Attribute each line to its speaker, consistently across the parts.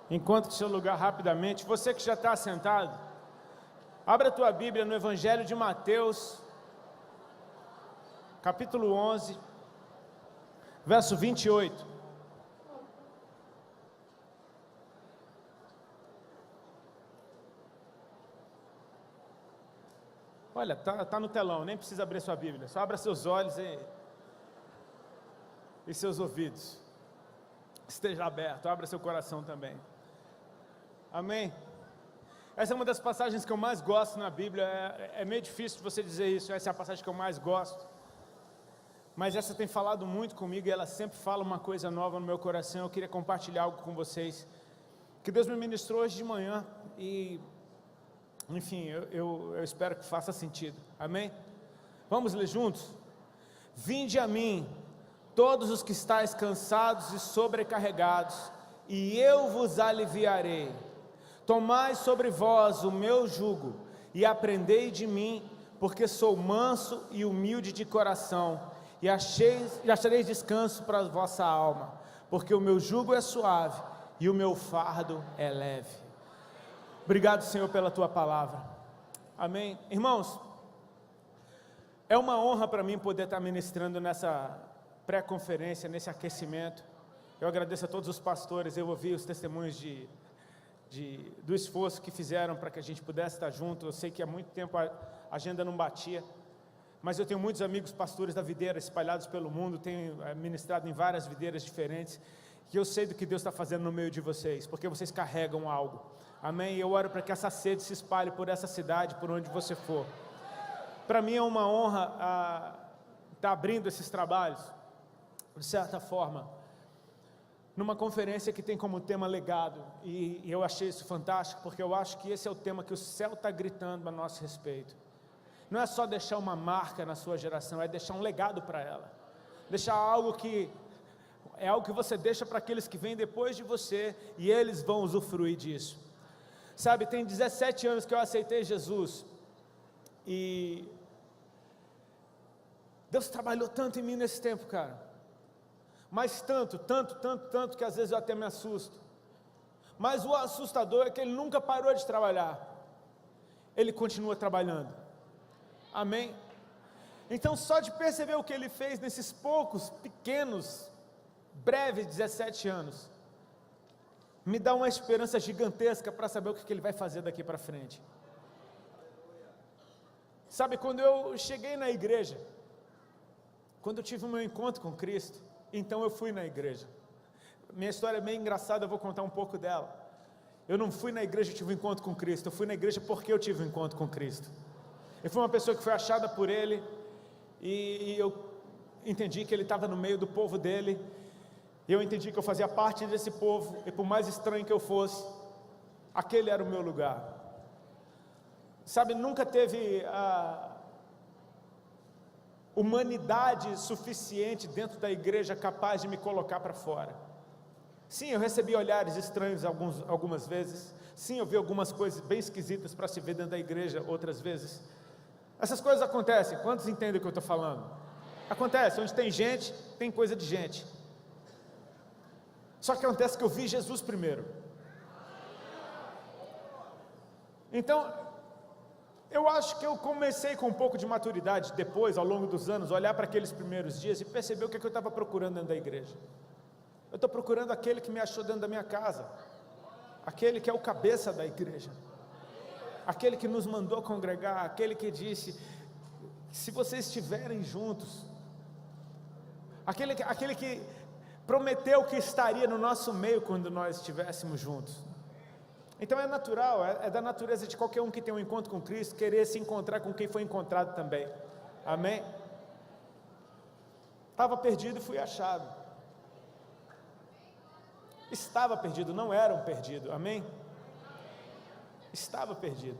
Speaker 1: Encontre seu lugar rapidamente. Você que já está sentado, abra a tua Bíblia no Evangelho de Mateus, capítulo 11, verso 28. Olha, tá no telão, nem precisa abrir sua Bíblia, só abra seus olhos e seus ouvidos. Esteja aberto, abra seu coração também. Amém? Essa é uma das passagens que eu mais gosto na Bíblia. É meio difícil você dizer isso, essa é a passagem que eu mais gosto. Mas essa tem falado muito comigo e ela sempre fala uma coisa nova no meu coração. Eu queria compartilhar algo com vocês, que Deus me ministrou hoje de manhã e, enfim, eu espero que faça sentido. Amém? Vamos ler juntos? Vinde a mim, todos os que estáis cansados e sobrecarregados, e eu vos aliviarei. Tomai sobre vós o meu jugo, e aprendei de mim, porque sou manso e humilde de coração, e achareis descanso para a vossa alma, porque o meu jugo é suave, e o meu fardo é leve. Obrigado, Senhor, pela tua palavra. Amém? Irmãos, é uma honra para mim poder estar ministrando nessa pré-conferência, nesse aquecimento. Eu agradeço a todos os pastores. Eu ouvi os testemunhos do esforço que fizeram para que a gente pudesse estar junto. Eu sei que há muito tempo a agenda não batia, mas eu tenho muitos amigos pastores da videira espalhados pelo mundo, tenho ministrado em várias videiras diferentes, e eu sei do que Deus está fazendo no meio de vocês, porque vocês carregam algo. Amém? Eu oro para que essa sede se espalhe por essa cidade, por onde você for. Para mim é uma honra estar abrindo esses trabalhos, de certa forma, numa conferência que tem como tema legado, e eu achei isso fantástico, porque eu acho que esse é o tema que o céu está gritando a nosso respeito. Não é só deixar uma marca na sua geração, é deixar um legado para ela, deixar algo que você deixa para aqueles que vêm depois de você, e eles vão usufruir disso. Sabe, tem 17 anos que eu aceitei Jesus, e Deus trabalhou tanto em mim nesse tempo, cara, mas tanto, que às vezes eu até me assusto. Mas o assustador é que Ele nunca parou de trabalhar, Ele continua trabalhando. Amém? Então, só de perceber o que Ele fez nesses poucos, pequenos, breves 17 anos, me dá uma esperança gigantesca para saber o que Ele vai fazer daqui para frente. Sabe, quando eu cheguei na igreja, quando eu tive o meu encontro com Cristo, então eu fui na igreja. Minha história é bem engraçada, eu vou contar um pouco dela. Eu não fui na igreja e tive um encontro com Cristo, eu fui na igreja porque eu tive um encontro com Cristo. Eu fui uma pessoa que foi achada por Ele, e eu entendi que Ele estava no meio do povo dEle, e eu entendi que eu fazia parte desse povo, e por mais estranho que eu fosse, aquele era o meu lugar. Sabe, nunca teve humanidade suficiente dentro da igreja capaz de me colocar para fora. Sim, eu recebi olhares estranhos algumas vezes. Sim, eu vi algumas coisas bem esquisitas para se ver dentro da igreja outras vezes. Essas coisas acontecem. Quantos entendem o que eu estou falando? Acontece, onde tem gente, tem coisa de gente. Só que acontece que eu vi Jesus primeiro. Então, eu acho que eu comecei com um pouco de maturidade depois, ao longo dos anos, olhar para aqueles primeiros dias e perceber o que eu estava procurando dentro da igreja. Eu estou procurando aquele que me achou dentro da minha casa, aquele que é o cabeça da igreja, aquele que nos mandou congregar, aquele que disse, se vocês estiverem juntos, aquele que prometeu que estaria no nosso meio quando nós estivéssemos juntos. Então é natural, é da natureza de qualquer um que tem um encontro com Cristo, querer se encontrar com quem foi encontrado também. Amém? Estava perdido e fui achado. Estava perdido, não era um perdido. Amém? Estava perdido.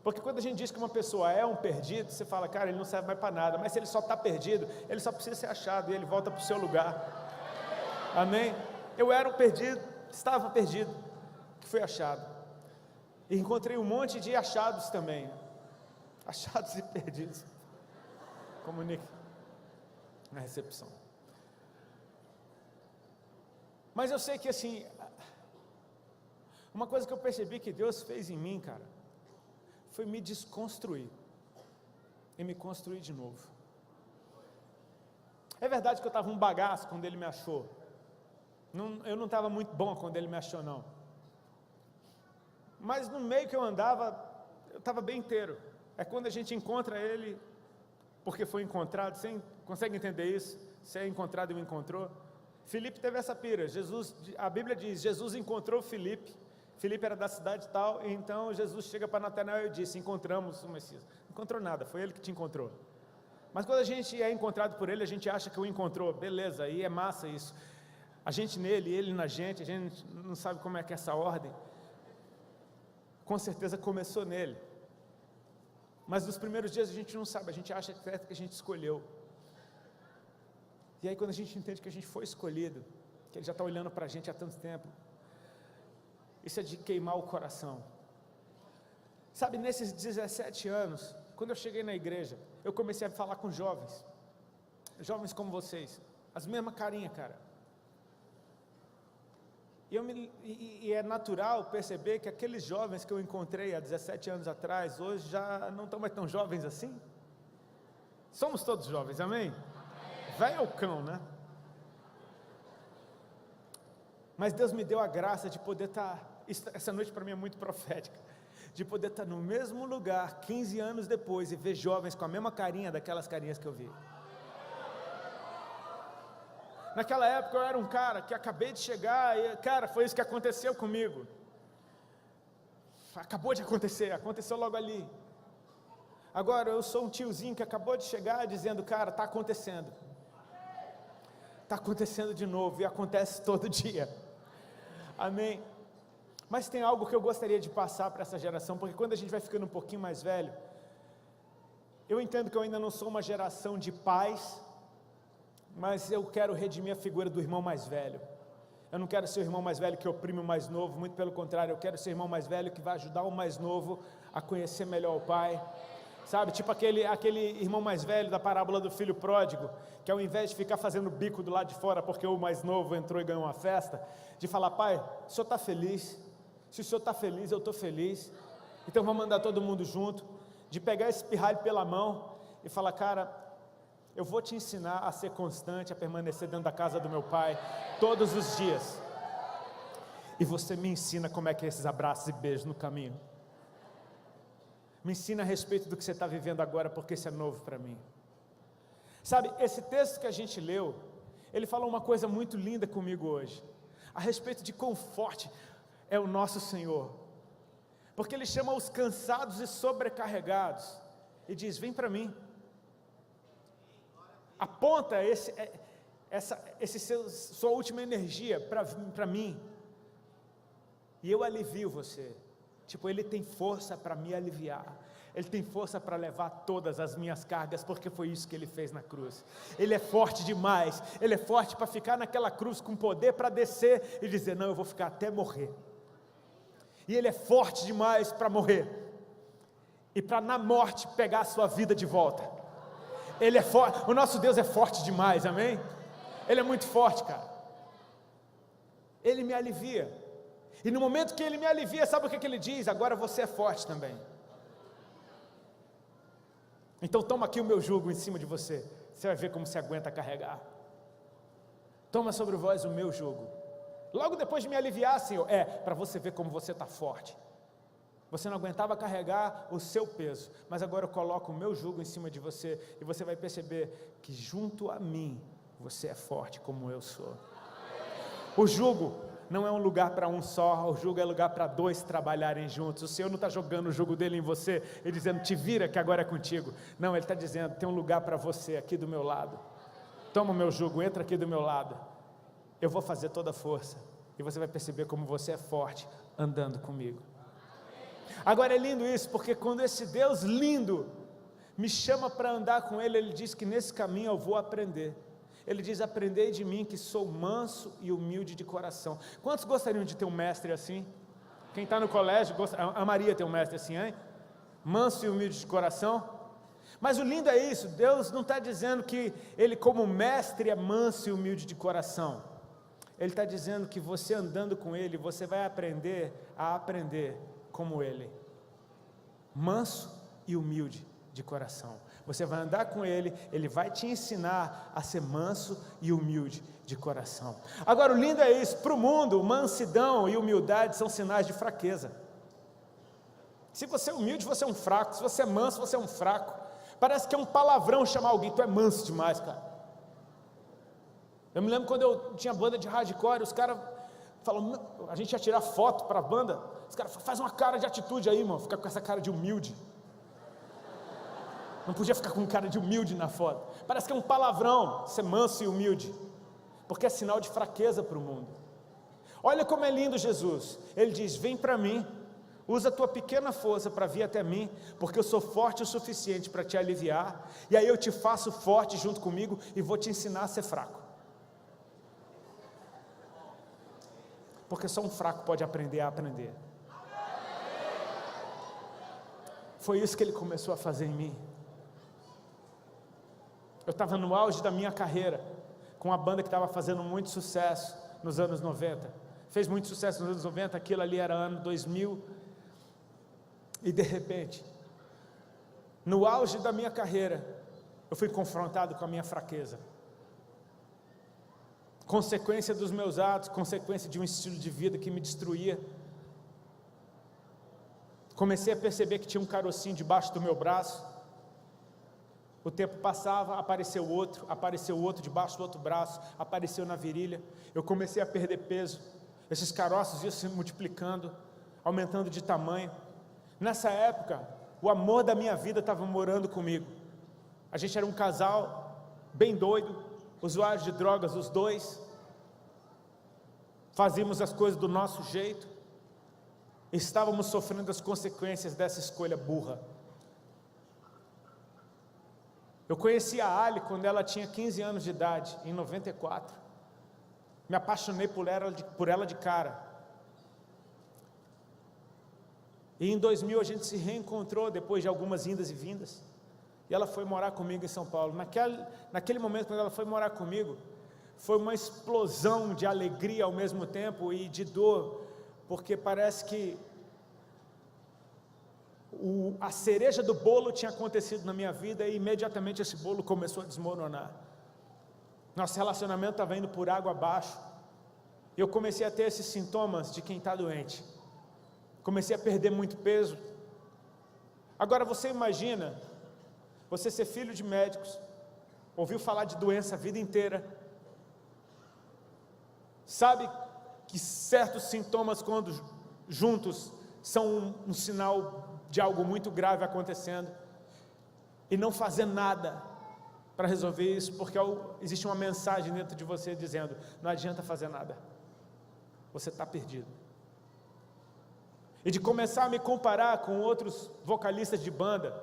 Speaker 1: Porque quando a gente diz que uma pessoa é um perdido, você fala, cara, ele não serve mais para nada. Mas se ele só está perdido, ele só precisa ser achado e ele volta para o seu lugar. Amém? Eu era um perdido, estava perdido, que fui achado. E encontrei um monte de achados também. Achados e perdidos. Comunique na recepção. Mas eu sei que assim, Uma coisa que eu percebi que Deus fez em mim, cara, foi me desconstruir e me construir de novo. É verdade que eu estava um bagaço quando Ele me achou. Eu não estava muito bom quando Ele me achou, não. Mas no meio que eu andava, eu estava bem inteiro. É quando a gente encontra Ele, porque foi encontrado. Você consegue entender isso? Você é encontrado e o encontrou? Filipe teve essa pira. A Bíblia diz, Jesus encontrou Filipe. Filipe era da cidade tal, e então Jesus chega para Natanael e disse, encontramos o Messias. Não encontrou nada, foi Ele que te encontrou. Mas quando a gente é encontrado por Ele, a gente acha que o encontrou. Beleza, aí é massa isso. A gente nele, Ele na gente, a gente não sabe como é que é essa ordem. Com certeza começou nele. Mas nos primeiros dias a gente não sabe, a gente acha que a gente escolheu. E aí quando a gente entende que a gente foi escolhido, que Ele já está olhando para a gente há tanto tempo, isso é de queimar o coração. Sabe, nesses 17 anos, quando eu cheguei na igreja, eu comecei a falar com jovens como vocês, as mesmas carinhas, cara. E é natural perceber que aqueles jovens que eu encontrei há 17 anos atrás, hoje já não estão mais tão jovens assim. Somos todos jovens, amém? Velho é o cão, né? Mas Deus me deu a graça de poder estar, essa noite para mim é muito profética, de poder estar no mesmo lugar 15 anos depois e ver jovens com a mesma carinha daquelas carinhas que eu vi. Naquela época eu era um cara que acabei de chegar e, cara, foi isso que aconteceu comigo. Acabou de acontecer, aconteceu logo ali. Agora eu sou um tiozinho que acabou de chegar dizendo, cara, está acontecendo. Está acontecendo de novo e acontece todo dia. Amém? Mas tem algo que eu gostaria de passar para essa geração, porque quando a gente vai ficando um pouquinho mais velho, eu entendo que eu ainda não sou uma geração de pais, mas eu quero redimir a figura do irmão mais velho. Eu não quero ser o irmão mais velho que oprime o mais novo, muito pelo contrário, eu quero ser o irmão mais velho que vai ajudar o mais novo a conhecer melhor o pai. Sabe, tipo aquele irmão mais velho da parábola do filho pródigo, que ao invés de ficar fazendo bico do lado de fora, porque o mais novo entrou e ganhou uma festa, de falar, pai, o senhor está feliz? Se o senhor está feliz, eu estou feliz, então vamos andar todo mundo junto, de pegar esse pirralho pela mão e falar, cara, eu vou te ensinar a ser constante, a permanecer dentro da casa do meu pai, todos os dias, e você me ensina como é que é esses abraços e beijos no caminho, me ensina a respeito do que você está vivendo agora, porque isso é novo para mim. Sabe, esse texto que a gente leu, ele falou uma coisa muito linda comigo hoje, a respeito de quão forte é o nosso Senhor, porque Ele chama os cansados e sobrecarregados, e diz, vem para mim, aponta sua última energia para mim, e eu alivio você. Tipo, Ele tem força para me aliviar, Ele tem força para levar todas as minhas cargas, porque foi isso que Ele fez na cruz. Ele é forte demais, Ele é forte para ficar naquela cruz com poder para descer e dizer, não, eu vou ficar até morrer. E Ele é forte demais para morrer, e para na morte pegar a sua vida de volta. Ele é forte, o nosso Deus é forte demais, amém? Ele é muito forte, cara. Ele me alivia. E no momento que Ele me alivia, sabe o que Ele diz? Agora você é forte também. Então toma aqui o meu jugo em cima de você. Você vai ver como você aguenta carregar. Toma sobre vós o meu jugo. Logo depois de me aliviar, Senhor, para você ver como você está forte. Você não aguentava carregar o seu peso, mas agora eu coloco o meu jugo em cima de você, e você vai perceber que junto a mim, você é forte como eu sou. O jugo não é um lugar para um só, o jugo é lugar para dois trabalharem juntos. O Senhor não está jogando o jugo dele em você e dizendo, te vira que agora é contigo. Não, Ele está dizendo, tem um lugar para você aqui do meu lado. Toma o meu jugo, entra aqui do meu lado. Eu vou fazer toda a força, e você vai perceber como você é forte andando comigo. Agora é lindo isso, porque quando esse Deus lindo me chama para andar com Ele, Ele diz que nesse caminho eu vou aprender. Ele diz, aprendei de mim que sou manso e humilde de coração. Quantos gostariam de ter um mestre assim? Quem está no colégio, amaria ter um mestre assim, hein? Manso e humilde de coração. Mas o lindo é isso, Deus não está dizendo que Ele como mestre é manso e humilde de coração. Ele está dizendo que você andando com Ele, você vai aprender a aprender como Ele, manso e humilde de coração. Você vai andar com Ele, Ele vai te ensinar a ser manso e humilde de coração. Agora, o lindo é isso, para o mundo, mansidão e humildade são sinais de fraqueza. Se você é humilde, você é um fraco. Se você é manso, você é um fraco. Parece que é um palavrão chamar alguém, tu é manso demais, cara. Eu me lembro quando eu tinha banda de hardcore, os caras falam, a gente ia tirar foto para a banda, os caras falam, faz uma cara de atitude aí, mano, fica com essa cara de humilde. Não podia ficar com cara de humilde na foto. Parece que é um palavrão, ser manso e humilde, porque é sinal de fraqueza para o mundo. Olha como é lindo Jesus, Ele diz, vem para mim, usa a tua pequena força para vir até mim, porque eu sou forte o suficiente para te aliviar, e aí eu te faço forte junto comigo, e vou te ensinar a ser fraco. Porque só um fraco pode aprender a aprender. Foi isso que Ele começou a fazer em mim. Eu estava no auge da minha carreira, com uma banda que estava fazendo muito sucesso nos anos 90, fez muito sucesso nos anos 90, aquilo ali era ano 2000, e de repente, no auge da minha carreira, eu fui confrontado com a minha fraqueza, consequência dos meus atos, consequência de um estilo de vida que me destruía. Comecei a perceber que tinha um carocinho debaixo do meu braço. O tempo passava, apareceu outro debaixo do outro braço, apareceu na virilha. Eu comecei a perder peso, esses caroços iam se multiplicando, aumentando de tamanho. Nessa época, o amor da minha vida estava morando comigo. A gente era um casal bem doido, usuários de drogas, os dois, fazíamos as coisas do nosso jeito, estávamos sofrendo as consequências dessa escolha burra. Eu conheci a Ali quando ela tinha 15 anos de idade, em 94, me apaixonei por ela de cara, e em 2000 a gente se reencontrou, depois de algumas indas e vindas, e ela foi morar comigo em São Paulo. Naquele momento, quando ela foi morar comigo, foi uma explosão de alegria ao mesmo tempo e de dor, porque parece que a cereja do bolo tinha acontecido na minha vida e imediatamente esse bolo começou a desmoronar. Nosso relacionamento estava indo por água abaixo, e eu comecei a ter esses sintomas de quem está doente, comecei a perder muito peso. Agora você imagina, você ser filho de médicos, ouviu falar de doença a vida inteira, sabe que certos sintomas, quando juntos, são um sinal de algo muito grave acontecendo, e não fazer nada para resolver isso, porque existe uma mensagem dentro de você dizendo, não adianta fazer nada, você está perdido. E de começar a me comparar com outros vocalistas de banda,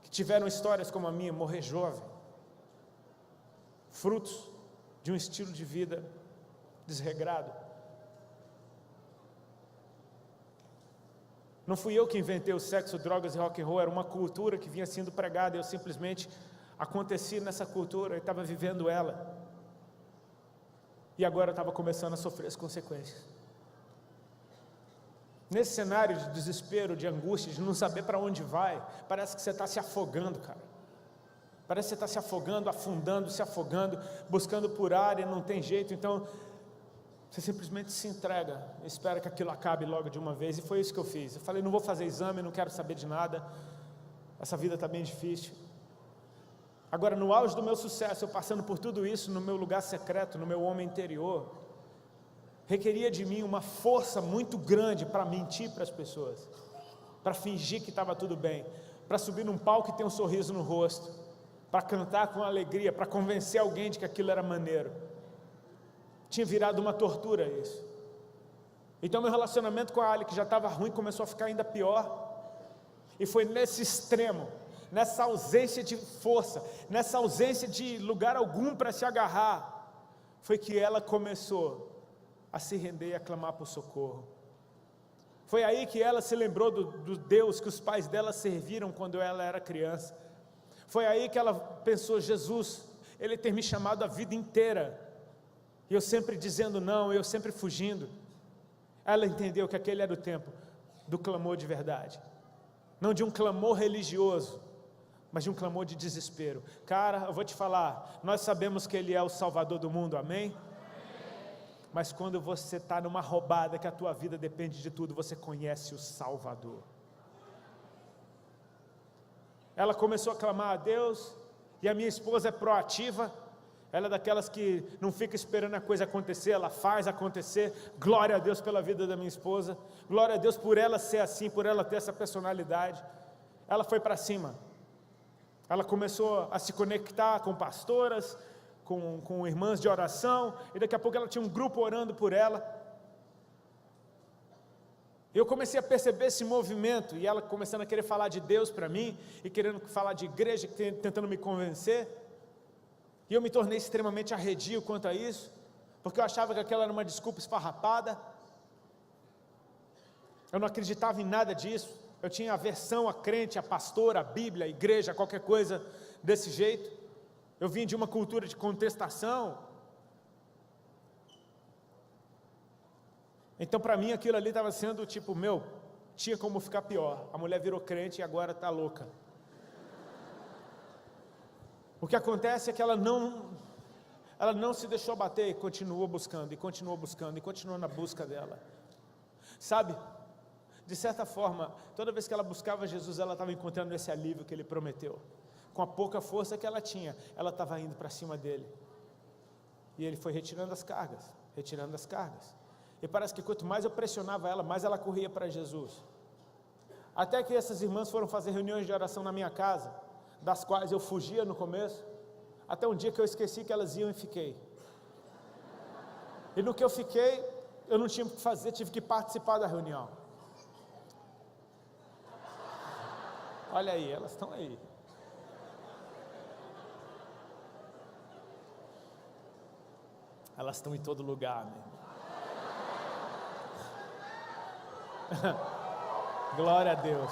Speaker 1: que tiveram histórias como a minha, morrer jovem, frutos de um estilo de vida desregrado. Não fui eu que inventei o sexo, drogas e rock and roll, era uma cultura que vinha sendo pregada, eu simplesmente aconteci nessa cultura e estava vivendo ela, e agora eu estava começando a sofrer as consequências. Nesse cenário de desespero, de angústia, de não saber para onde vai, parece que você está se afogando, cara. Parece que você está se afogando, afundando, se afogando, buscando por ar e não tem jeito, então você simplesmente se entrega, espera que aquilo acabe logo de uma vez, e foi isso que eu fiz. Eu falei, não vou fazer exame, não quero saber de nada, essa vida está bem difícil. Agora, no auge do meu sucesso, eu passando por tudo isso, no meu lugar secreto, no meu homem interior, requeria de mim uma força muito grande para mentir para as pessoas, para fingir que estava tudo bem, para subir num palco e ter um sorriso no rosto, para cantar com alegria, para convencer alguém de que aquilo era maneiro. Tinha virado uma tortura isso. Então meu relacionamento com a Ali, que já estava ruim, começou a ficar ainda pior, e foi nesse extremo, nessa ausência de força, nessa ausência de lugar algum para se agarrar, foi que ela começou a se render e a clamar por socorro. Foi aí que ela se lembrou do Deus que os pais dela serviram quando ela era criança. Foi aí que ela pensou, Jesus, Ele tem me chamado a vida inteira e eu sempre dizendo não, eu sempre fugindo. Ela entendeu que aquele era o tempo do clamor de verdade, não de um clamor religioso, mas de um clamor de desespero. Cara, eu vou te falar, nós sabemos que Ele é o Salvador do mundo, amém? Mas quando você está numa roubada que a tua vida depende de tudo, você conhece o Salvador. Ela começou a clamar a Deus, e a minha esposa é proativa, ela é daquelas que não fica esperando a coisa acontecer, ela faz acontecer. Glória a Deus pela vida da minha esposa, glória a Deus por ela ser assim, por ela ter essa personalidade. Ela foi para cima, ela começou a se conectar com pastoras, com irmãs de oração, e daqui a pouco ela tinha um grupo orando por ela. Eu comecei a perceber esse movimento, e ela começando a querer falar de Deus para mim, e querendo falar de igreja, tentando me convencer, e eu me tornei extremamente arredio quanto a isso, porque eu achava que aquela era uma desculpa esfarrapada, eu não acreditava em nada disso, eu tinha aversão a crente, a pastor, a Bíblia, a igreja, qualquer coisa desse jeito. Eu vim de uma cultura de contestação. Então para mim aquilo ali estava sendo tipo, tinha como ficar pior. A mulher virou crente e agora está louca. O que acontece é que ela não se deixou bater e continuou buscando, e continuou buscando, e continuou na busca dela. Sabe, de certa forma, toda vez que ela buscava Jesus, ela estava encontrando esse alívio que Ele prometeu. Com a pouca força que ela tinha, ela estava indo para cima dele, e Ele foi retirando as cargas, e parece que quanto mais eu pressionava ela, mais ela corria para Jesus, até que essas irmãs foram fazer reuniões de oração na minha casa, das quais eu fugia no começo, até um dia que eu esqueci que elas iam e fiquei, e no que eu fiquei, eu não tinha o que fazer, tive que participar da reunião. Olha aí, elas estão aí. Elas estão em todo lugar, meu irmão. Glória a Deus.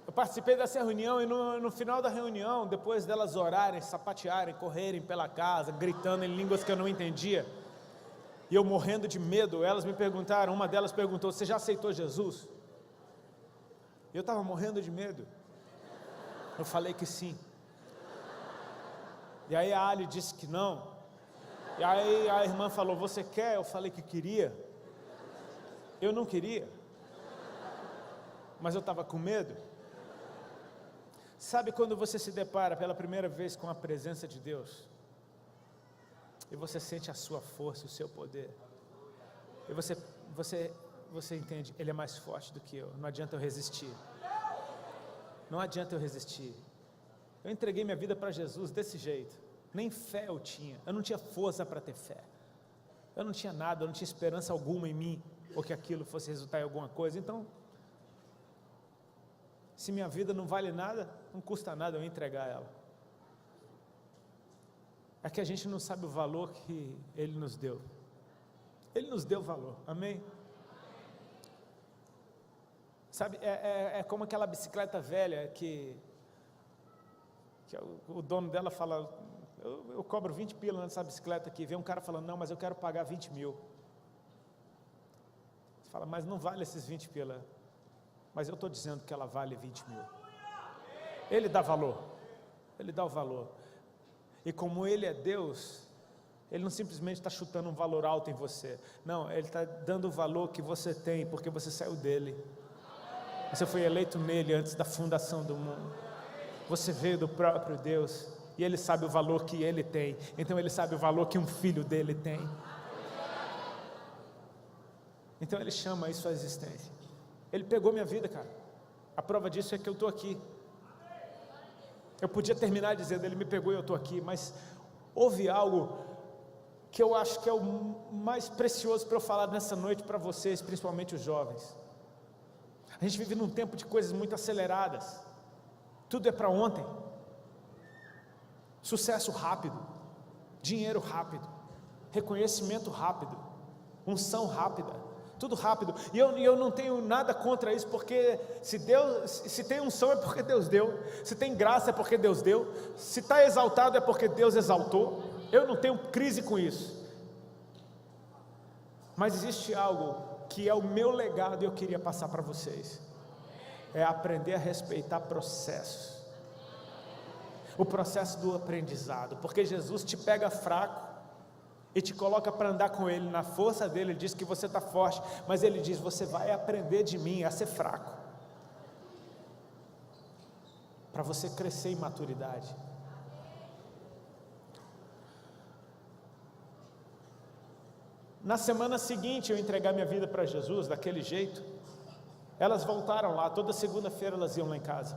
Speaker 1: Eu participei dessa reunião e no final da reunião, depois delas orarem, sapatearem, correrem pela casa, gritando em línguas que eu não entendia, e eu morrendo de medo, elas me perguntaram, uma delas perguntou, você já aceitou Jesus? Eu estava morrendo de medo. Eu falei que sim. E aí a Ali disse que não. E aí a irmã falou, você quer? Eu falei que queria. Eu não queria, mas eu estava com medo. Sabe quando você se depara pela primeira vez com a presença de Deus, e você sente a sua força, o seu poder, e você entende, Ele é mais forte do que eu, não adianta eu resistir, não adianta eu resistir. Eu entreguei minha vida para Jesus desse jeito, nem fé eu tinha, eu não tinha força para ter fé, eu não tinha nada, eu não tinha esperança alguma em mim, ou que aquilo fosse resultar em alguma coisa. Então, se minha vida não vale nada, não custa nada eu entregar ela. É que a gente não sabe o valor que Ele nos deu. Ele nos deu valor, amém? Sabe, é como aquela bicicleta velha que o dono dela fala, eu cobro 20 pila nessa bicicleta aqui, vem um cara falando, não, mas eu quero pagar 20 mil. Você fala, mas não vale esses 20 pila. Mas eu estou dizendo que ela vale 20 mil. Ele dá valor, Ele dá o valor. E como Ele é Deus, Ele não simplesmente está chutando um valor alto em você, não, Ele está dando o valor que você tem, porque você saiu dEle, você foi eleito nele antes da fundação do mundo, você veio do próprio Deus, e Ele sabe o valor que Ele tem, então Ele sabe o valor que um filho dEle tem, então Ele chama isso à existência. Ele pegou minha vida, cara, a prova disso é que eu estou aqui. Eu podia terminar dizendo, Ele me pegou e eu estou aqui, mas houve algo que eu acho que é o mais precioso para eu falar nessa noite para vocês, principalmente os jovens. A gente vive num tempo de coisas muito aceleradas, tudo é para ontem, sucesso rápido, dinheiro rápido, reconhecimento rápido, unção rápida, tudo rápido, e eu não tenho nada contra isso, porque se tem unção é porque Deus deu, se tem graça é porque Deus deu, se está exaltado é porque Deus exaltou, eu não tenho crise com isso, mas existe algo que é o meu legado e eu queria passar para vocês, é aprender a respeitar processos, o processo do aprendizado, porque Jesus te pega fraco, e te coloca para andar com Ele, na força dEle. Ele diz que você está forte, mas Ele diz, você vai aprender de mim a ser fraco, para você crescer em maturidade. Na semana seguinte, eu entregar minha vida para Jesus, daquele jeito, elas voltaram lá, toda segunda-feira elas iam lá em casa.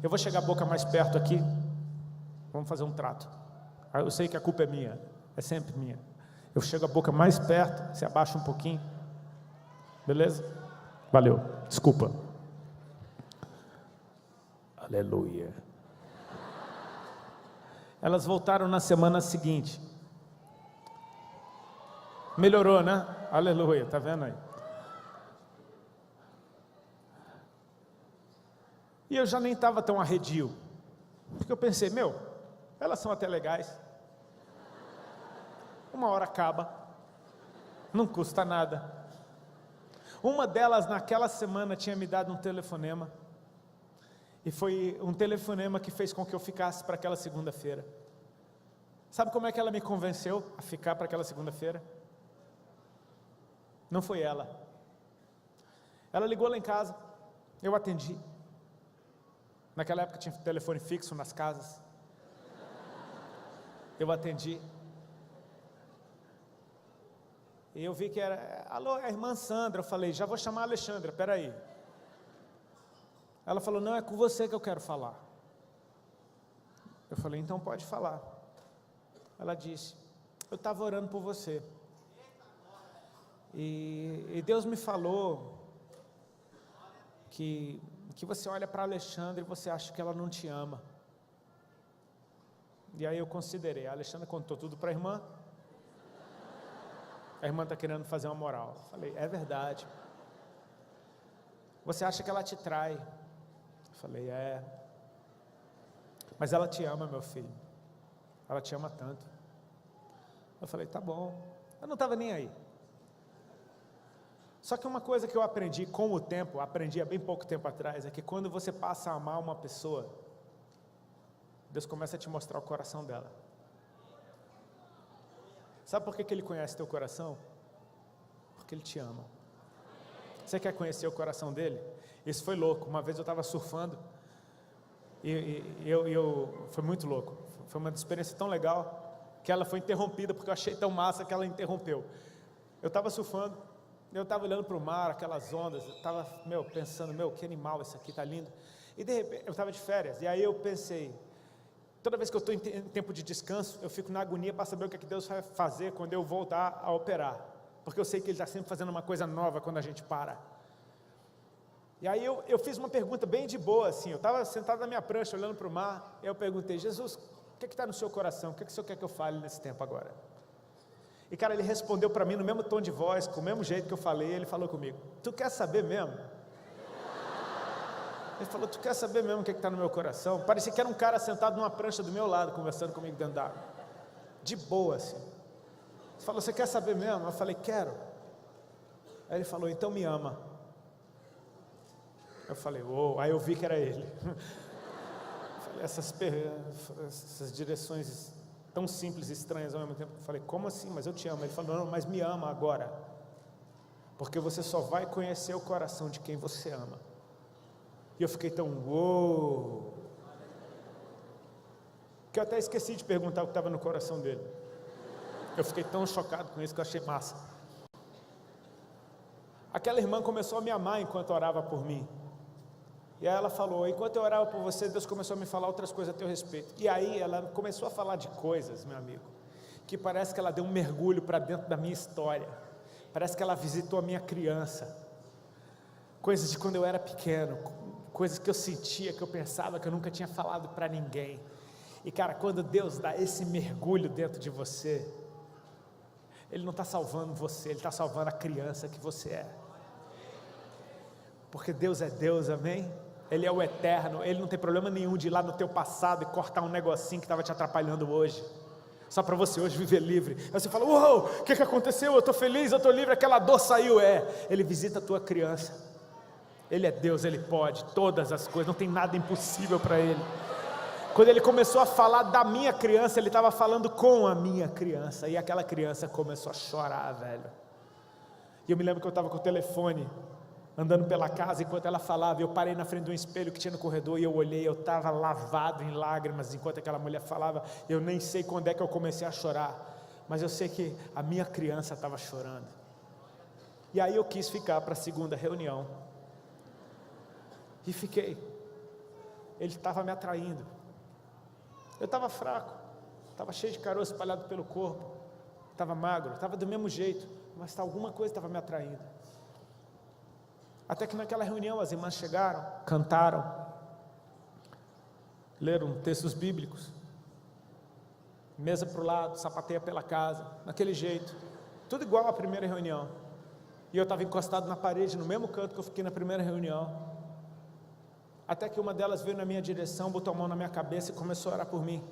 Speaker 1: Eu vou chegar a boca mais perto aqui, vamos fazer um trato, eu sei que a culpa é minha, é sempre minha. Eu chego a boca mais perto, você abaixa um pouquinho, beleza? Valeu, desculpa. Aleluia. Elas voltaram na semana seguinte. Melhorou, né? Aleluia, tá vendo aí? E eu já nem estava tão arredio, porque eu pensei, elas são até legais. Uma hora acaba, não custa nada. Uma delas naquela semana tinha me dado um telefonema, e foi um telefonema que fez com que eu ficasse para aquela segunda-feira. Sabe como é que ela me convenceu a ficar para aquela segunda-feira? Não foi ela. Ela ligou lá em casa, eu atendi. Naquela época tinha telefone fixo nas casas. Eu atendi. E eu vi que era, alô, é a irmã Sandra. Eu falei, já vou chamar a Alexandra, peraí. Ela falou, não, é com você que eu quero falar. Eu falei, então pode falar. Ela disse, eu estava orando por você. E Deus me falou que você olha para a Alexandra e você acha que ela não te ama. E aí eu considerei, a Alexandra contou tudo para a irmã. A irmã está querendo fazer uma moral. Eu falei, é verdade. Você acha que ela te trai? Eu falei, é. Mas ela te ama, meu filho. Ela te ama tanto. Eu falei, tá bom. Eu não estava nem aí. Só que uma coisa que eu aprendi com o tempo, aprendi há bem pouco tempo atrás, é que quando você passa a amar uma pessoa, Deus começa a te mostrar o coração dela. Sabe por que Ele conhece teu coração? Porque Ele te ama. Você quer conhecer o coração dele? Isso foi louco. Uma vez eu estava surfando e foi muito louco. Foi uma experiência tão legal que ela foi interrompida porque eu achei tão massa que ela interrompeu. Eu estava surfando, eu estava olhando para o mar, aquelas ondas, eu estava pensando, que animal esse aqui, está lindo. E de repente, eu estava de férias, e aí eu pensei, toda vez que eu estou em tempo de descanso, eu fico na agonia para saber o que é que Deus vai fazer quando eu voltar a operar, porque eu sei que Ele está sempre fazendo uma coisa nova quando a gente para. E aí eu fiz uma pergunta bem de boa, assim, eu estava sentado na minha prancha, olhando para o mar, e eu perguntei, Jesus, o que está no seu coração? O que o Senhor quer que eu fale nesse tempo agora? E cara, Ele respondeu para mim no mesmo tom de voz, com o mesmo jeito que eu falei, Ele falou comigo, tu quer saber mesmo? Ele falou, tu quer saber mesmo o que está no meu coração? Parecia que era um cara sentado numa prancha do meu lado, conversando comigo dentro da água, de boa assim. Ele falou, você quer saber mesmo? Eu falei, quero. Aí ele falou, então me ama. Eu falei, aí eu vi que era ele. Falei, essas direções tão simples e estranhas ao mesmo tempo. Eu falei, como assim? Mas eu te amo. Ele falou, não, mas me ama agora, porque você só vai conhecer o coração de quem você ama. E eu fiquei tão, que eu até esqueci de perguntar o que estava no coração dele. Eu fiquei tão chocado com isso que eu achei massa. Aquela irmã começou a me amar enquanto orava por mim. E aí ela falou, enquanto eu orava por você, Deus começou a me falar outras coisas a teu respeito. E aí ela começou a falar de coisas, meu amigo, que parece que ela deu um mergulho para dentro da minha história. Parece que ela visitou a minha criança. Coisas de quando eu era pequeno, coisas que eu sentia, que eu pensava que eu nunca tinha falado para ninguém. E cara, quando Deus dá esse mergulho dentro de você, Ele não está salvando você, Ele está salvando a criança que você é. Porque Deus é Deus, amém? Ele é o eterno, Ele não tem problema nenhum de ir lá no teu passado e cortar um negocinho que estava te atrapalhando hoje, só para você hoje viver livre. Aí você fala, uou, o que aconteceu? Eu estou feliz, eu estou livre, aquela dor saiu. Ele visita a tua criança. Ele é Deus, Ele pode todas as coisas, não tem nada impossível para Ele. Quando Ele começou a falar da minha criança, Ele estava falando com a minha criança, e aquela criança começou a chorar, velho. E eu me lembro que eu estava com o telefone, andando pela casa, enquanto ela falava, eu parei na frente de um espelho que tinha no corredor, e eu olhei, eu estava lavado em lágrimas, enquanto aquela mulher falava. Eu nem sei quando é que eu comecei a chorar, mas eu sei que a minha criança estava chorando. E aí eu quis ficar para a segunda reunião, e fiquei. Ele estava me atraindo. Eu estava fraco, estava cheio de caroço espalhado pelo corpo, estava magro, estava do mesmo jeito, mas alguma coisa estava me atraindo. Até que naquela reunião as irmãs chegaram, cantaram, leram textos bíblicos, mesa para o lado, sapateia pela casa, naquele jeito, tudo igual à primeira reunião. E eu estava encostado na parede, no mesmo canto que eu fiquei na primeira reunião. Até que uma delas veio na minha direção, botou a mão na minha cabeça e começou a orar por mim.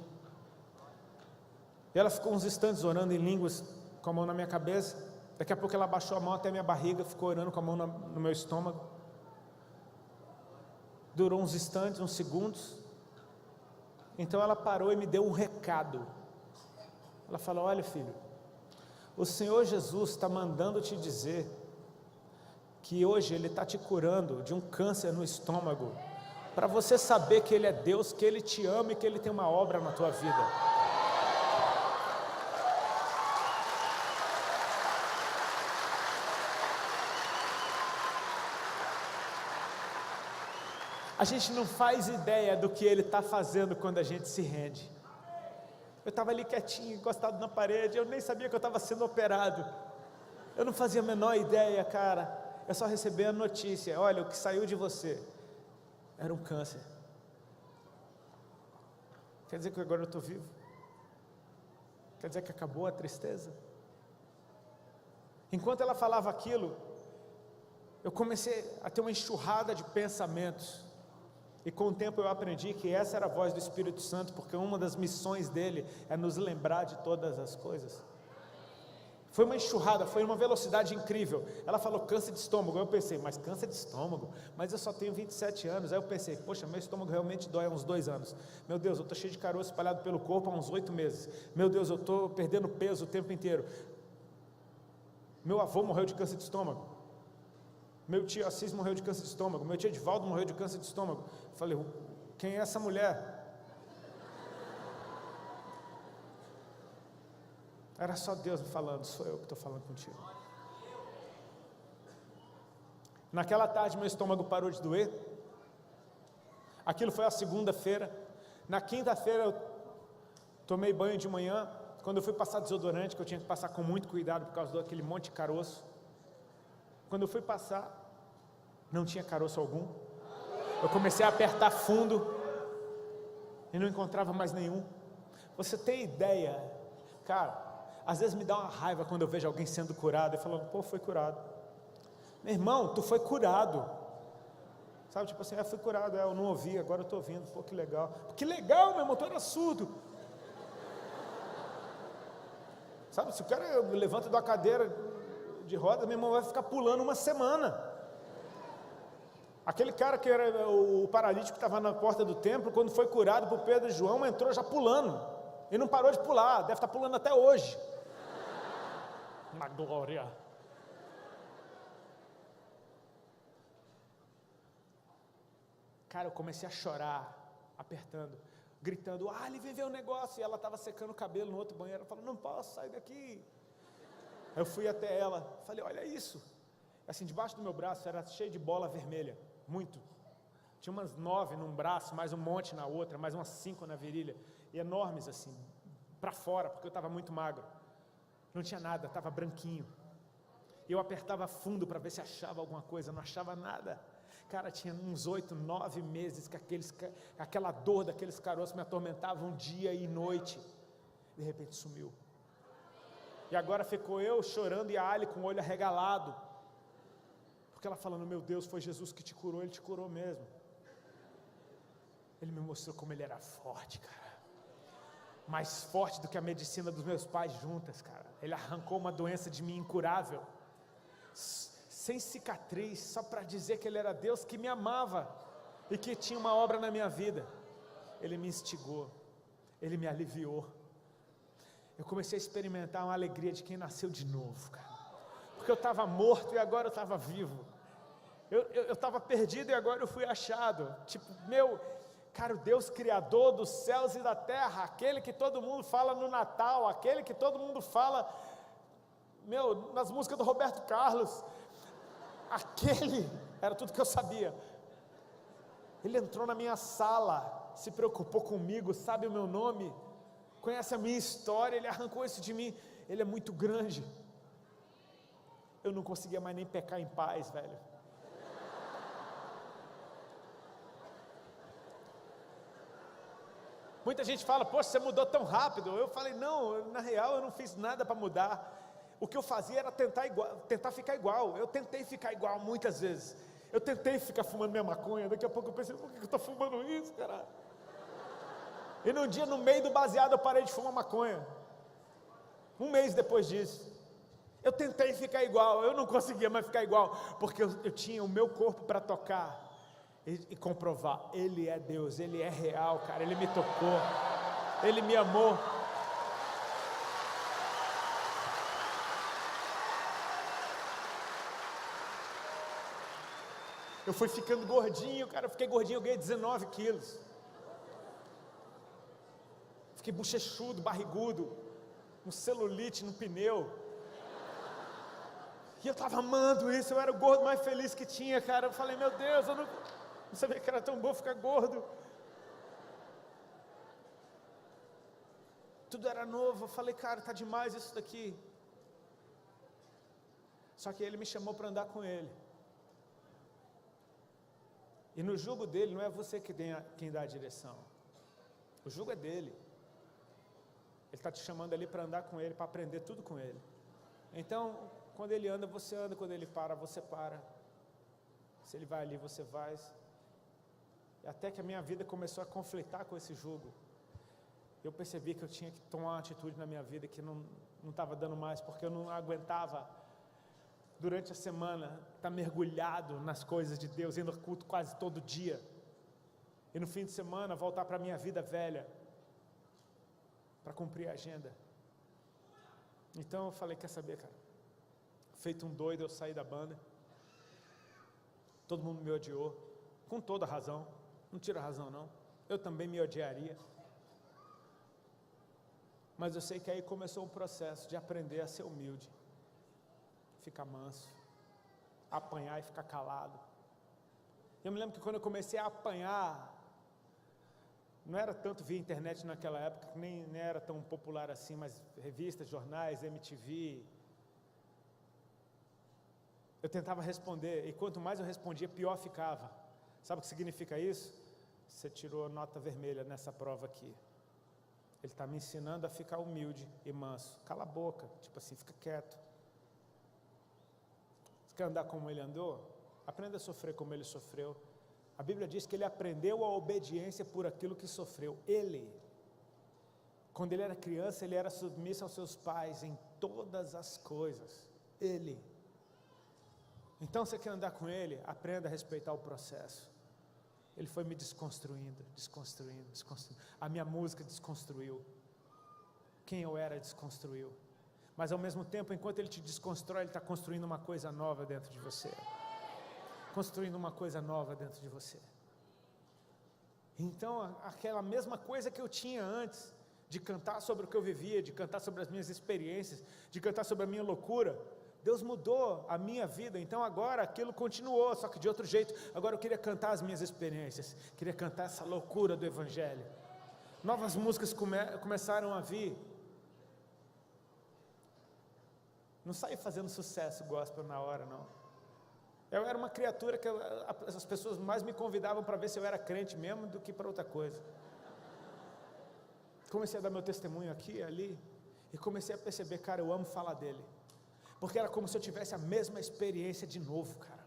Speaker 1: E ela ficou uns instantes orando em línguas, com a mão na minha cabeça. Daqui a pouco ela abaixou a mão até a minha barriga, ficou orando com a mão no meu estômago. Durou uns instantes, uns segundos. Então ela parou e me deu um recado. Ela falou, olha filho, o Senhor Jesus está mandando te dizer que hoje Ele está te curando de um câncer no estômago, para você saber que Ele é Deus, que Ele te ama e que Ele tem uma obra na tua vida. A gente não faz ideia do que Ele está fazendo quando a gente se rende. Eu estava ali quietinho, encostado na parede, eu nem sabia que eu estava sendo operado. Eu não fazia a menor ideia, cara. Eu só recebi a notícia, olha, o que saiu de você era um câncer. Quer dizer que agora eu estou vivo? Quer dizer que acabou a tristeza? Enquanto ela falava aquilo, eu comecei a ter uma enxurrada de pensamentos. E com o tempo eu aprendi que essa era a voz do Espírito Santo, porque uma das missões dele é nos lembrar de todas as coisas. Foi uma enxurrada, foi uma velocidade incrível. Ela falou câncer de estômago. Eu pensei, mas câncer de estômago? Mas eu só tenho 27 anos. Aí eu pensei, poxa, meu estômago realmente dói há uns 2 anos. Meu Deus, eu estou cheio de caroço espalhado pelo corpo há uns 8 meses. Meu Deus, eu estou perdendo peso o tempo inteiro. Meu avô morreu de câncer de estômago. Meu tio Assis morreu de câncer de estômago. Meu tio Edivaldo morreu de câncer de estômago. Eu falei, quem é essa mulher? Era só Deus me falando, sou eu que estou falando contigo. Naquela tarde meu estômago parou de doer. Aquilo foi a segunda-feira. Na quinta-feira eu tomei banho de manhã. Quando eu fui passar desodorante, que eu tinha que passar com muito cuidado por causa daquele monte de caroço. Quando eu fui passar, não tinha caroço algum. Eu comecei a apertar fundo e não encontrava mais nenhum. Você tem ideia, cara? Às vezes me dá uma raiva quando eu vejo alguém sendo curado e falando, pô, foi curado. Meu irmão, tu foi curado. Sabe, tipo assim, fui curado, eu não ouvi, agora eu estou ouvindo, pô, que legal. Que legal, meu irmão, tu era surdo. Sabe, se o cara levanta de uma cadeira de rodas, meu irmão vai ficar pulando uma semana. Aquele cara que era o paralítico que estava na porta do templo, quando foi curado por Pedro e João, entrou já pulando. E não parou de pular, deve estar pulando até hoje. Na glória. Cara, eu comecei a chorar, apertando, gritando, ele vem ver o negócio. E ela estava secando o cabelo no outro banheiro. Eu falei, não posso sair daqui. Eu fui até ela, falei, olha isso. Assim, debaixo do meu braço era cheio de bola vermelha, muito. Tinha umas 9 num braço, mais um monte na outra, mais umas 5 na virilha. E enormes assim, para fora, porque eu estava muito magro. Não tinha nada, estava branquinho. E eu apertava fundo para ver se achava alguma coisa, não achava nada. Cara, tinha uns 8, 9 meses que aquela dor daqueles caroços me atormentavam dia e noite. De repente sumiu. E agora ficou eu chorando e a Ali com o olho arregalado. Porque ela falando, meu Deus, foi Jesus que te curou, Ele te curou mesmo. Ele me mostrou como Ele era forte, cara. Mais forte do que a medicina dos meus pais juntas, cara. Ele arrancou uma doença de mim incurável, sem cicatriz, só para dizer que Ele era Deus que me amava e que tinha uma obra na minha vida. Ele me instigou, Ele me aliviou. Eu comecei a experimentar uma alegria de quem nasceu de novo, cara. Porque eu estava morto e agora eu estava vivo. Eu estava perdido e agora eu fui achado. Tipo, cara, o Deus Criador dos céus e da terra, aquele que todo mundo fala no Natal, aquele que todo mundo fala, nas músicas do Roberto Carlos, aquele, era tudo que eu sabia. Ele entrou na minha sala, se preocupou comigo, sabe o meu nome, conhece a minha história, Ele arrancou isso de mim. Ele é muito grande. Eu não conseguia mais nem pecar em paz, velho. Muita gente fala, poxa, você mudou tão rápido. Eu falei, não, na real eu não fiz nada para mudar. O que eu fazia era tentar ficar igual. Eu tentei ficar igual muitas vezes. Eu tentei ficar fumando minha maconha. Daqui a pouco eu pensei, por que eu estou fumando isso, cara? E num dia, no meio do baseado, eu parei de fumar maconha. Um mês depois disso. Eu tentei ficar igual, eu não conseguia mais ficar igual, porque eu tinha o meu corpo para tocar e comprovar, Ele é Deus, Ele é real, cara, Ele me tocou, Ele me amou. Eu fui ficando gordinho, cara, eu fiquei gordinho, eu ganhei 19 quilos. Fiquei bochechudo, barrigudo, com celulite no pneu. E eu estava amando isso, eu era o gordo mais feliz que tinha, cara. Eu falei, meu Deus, eu não sabia que era tão bom ficar gordo. Tudo era novo, eu falei, cara, tá demais isso daqui. Só que Ele me chamou para andar com Ele. E no jugo dele, não é você quem dá a direção. O jugo é dele. Ele está te chamando ali para andar com Ele, para aprender tudo com Ele. Então, quando Ele anda, você anda. Quando Ele para, você para. Se Ele vai ali, você vai. E até que a minha vida começou a conflitar com esse jugo. Eu percebi que eu tinha que tomar uma atitude na minha vida que não estava dando mais, porque eu não aguentava, durante a semana, estar mergulhado nas coisas de Deus, indo ao culto quase todo dia. E no fim de semana, voltar para a minha vida velha, para cumprir a agenda. Então eu falei, quer saber, cara? Feito um doido, eu saí da banda. Todo mundo me odiou, com toda razão. Não tira razão, não. Eu também me odiaria. Mas eu sei que aí começou um processo de aprender a ser humilde, ficar manso, apanhar e ficar calado. Eu me lembro que quando eu comecei a apanhar, não era tanto via internet naquela época, nem era tão popular assim, mas revistas, jornais, MTV. Eu tentava responder, e quanto mais eu respondia, pior ficava. Sabe o que significa isso? Você tirou nota vermelha nessa prova aqui. Ele está me ensinando a ficar humilde e manso. Cala a boca, tipo assim, fica quieto. Você quer andar como Ele andou? Aprenda a sofrer como Ele sofreu. A Bíblia diz que Ele aprendeu a obediência por aquilo que sofreu. Ele, quando Ele era criança, Ele era submisso aos seus pais em todas as coisas. Ele. Então, você quer andar com Ele? Aprenda a respeitar o processo. Ele foi me desconstruindo. A minha música desconstruiu. Quem eu era desconstruiu. Mas ao mesmo tempo, enquanto Ele te desconstrói, Ele está construindo uma coisa nova dentro de você. Construindo uma coisa nova dentro de você. Então, aquela mesma coisa que eu tinha antes, de cantar sobre o que eu vivia, de cantar sobre as minhas experiências, de cantar sobre a minha loucura, Deus mudou a minha vida. Então agora aquilo continuou, só que de outro jeito. Agora eu queria cantar as minhas experiências, queria cantar essa loucura do Evangelho. Novas músicas começaram a vir. Não saí fazendo sucesso gospel na hora, não. Eu era uma criatura que as pessoas mais me convidavam para ver se eu era crente mesmo do que para outra coisa. Comecei a dar meu testemunho aqui e ali. E comecei a perceber, cara, eu amo falar dele. Porque era como se eu tivesse a mesma experiência de novo, cara.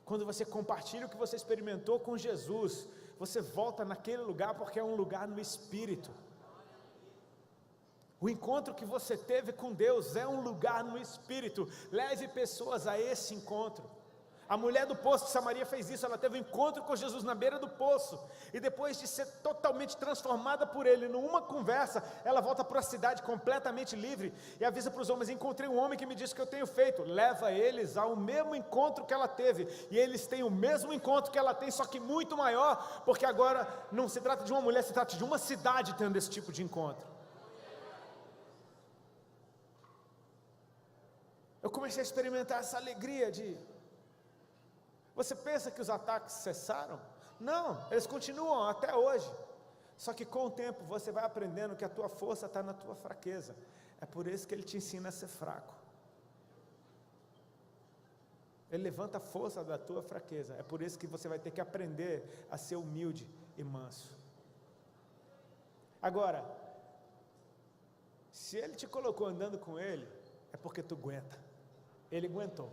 Speaker 1: Quando você compartilha o que você experimentou com Jesus, você volta naquele lugar porque é um lugar no Espírito. O encontro que você teve com Deus é um lugar no Espírito. Leve pessoas a esse encontro. A mulher do poço de Samaria fez isso, ela teve um encontro com Jesus na beira do poço, e depois de ser totalmente transformada por ele, numa conversa, ela volta para a cidade completamente livre, e avisa para os homens: encontrei um homem que me disse o que eu tenho feito. Leva eles ao mesmo encontro que ela teve, e eles têm o mesmo encontro que ela tem, só que muito maior, porque agora não se trata de uma mulher, se trata de uma cidade tendo esse tipo de encontro. Eu comecei a experimentar essa alegria de... Você pensa que os ataques cessaram? Não, eles continuam até hoje. Só que com o tempo você vai aprendendo que a tua força está na tua fraqueza. É por isso que ele te ensina a ser fraco. Ele levanta a força da tua fraqueza. É por isso que você vai ter que aprender a ser humilde e manso. Agora, se ele te colocou andando com ele, é porque tu aguenta. Ele aguentou.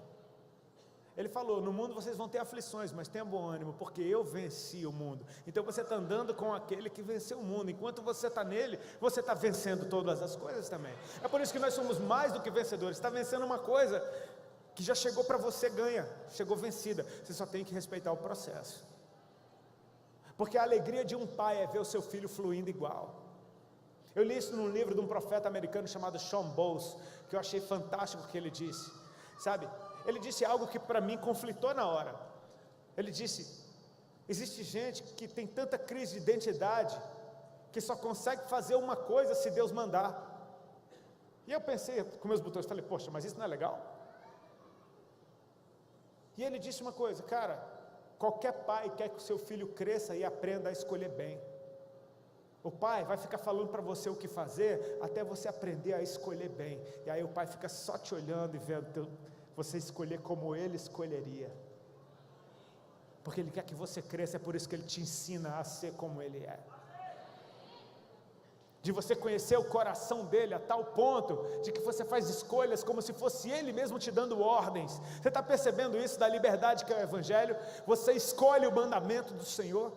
Speaker 1: Ele falou: no mundo vocês vão ter aflições, mas tenha bom ânimo, porque eu venci o mundo. Então você está andando com aquele que venceu o mundo. Enquanto você está nele, você está vencendo todas as coisas também. É por isso que nós somos mais do que vencedores. Está vencendo uma coisa que já chegou para você, ganha, chegou vencida. Você só tem que respeitar o processo. Porque a alegria de um pai é ver o seu filho fluindo igual. Eu li isso num livro de um profeta americano chamado Sean Bowles, que eu achei fantástico o que ele disse. Sabe? Ele disse algo que para mim conflitou na hora. Ele disse: existe gente que tem tanta crise de identidade que só consegue fazer uma coisa se Deus mandar. E eu pensei com meus botões, falei: poxa, mas isso não é legal? E ele disse uma coisa: cara, qualquer pai quer que o seu filho cresça e aprenda a escolher bem. O pai vai ficar falando para você o que fazer até você aprender a escolher bem. E aí o pai fica só te olhando e vendo você escolher como ele escolheria, porque ele quer que você cresça. É por isso que ele te ensina a ser como ele é, de você conhecer o coração dele a tal ponto de que você faz escolhas como se fosse ele mesmo te dando ordens. Você está percebendo isso da liberdade que é o Evangelho? Você escolhe o mandamento do Senhor,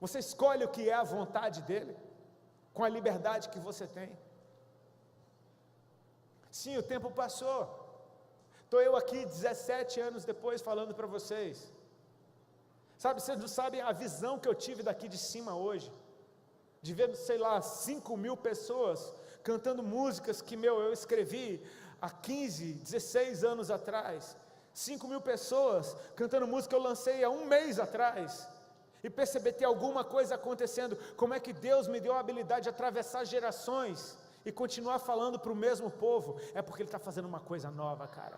Speaker 1: você escolhe o que é a vontade dele, com a liberdade que você tem. Sim, o tempo passou. Estou eu aqui 17 anos depois falando para vocês. Sabe, vocês não sabem a visão que eu tive daqui de cima hoje, de ver, sei lá, 5.000 pessoas cantando músicas que eu escrevi há 15, 16 anos atrás. 5.000 pessoas cantando música que eu lancei há um mês atrás. E perceber que tem alguma coisa acontecendo. Como é que Deus me deu a habilidade de atravessar gerações e continuar falando para o mesmo povo? É porque Ele está fazendo uma coisa nova, cara.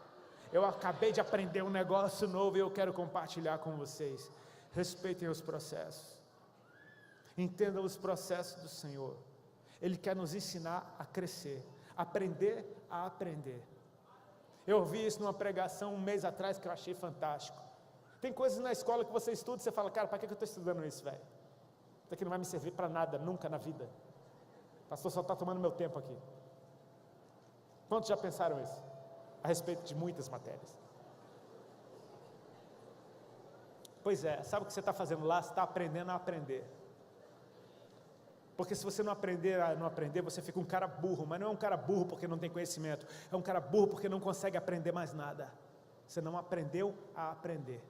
Speaker 1: Eu acabei de aprender um negócio novo e eu quero compartilhar com vocês. Respeitem os processos. Entendam os processos do Senhor. Ele quer nos ensinar a crescer, aprender a aprender. Eu ouvi isso numa pregação um mês atrás que eu achei fantástico. Tem coisas na escola que você estuda e você fala: cara, para que eu estou estudando isso, velho? Isso aqui não vai me servir para nada, nunca na vida. O pastor só está tomando meu tempo aqui. Quantos já pensaram isso? A respeito de muitas matérias. Pois é, sabe o que você está fazendo lá? Você está aprendendo a aprender. Porque se você não aprender a não aprender, você fica um cara burro. Mas não é um cara burro porque não tem conhecimento, é um cara burro porque não consegue aprender mais nada. Você não aprendeu a aprender.